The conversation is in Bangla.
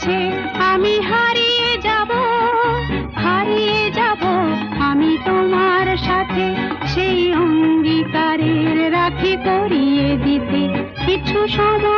কাছে আমি হারিয়ে যাব, হারিয়ে যাব আমি তোমার সাথে, সেই অঙ্গীকারের রাখি পরিয়ে দিতে কিছু সময়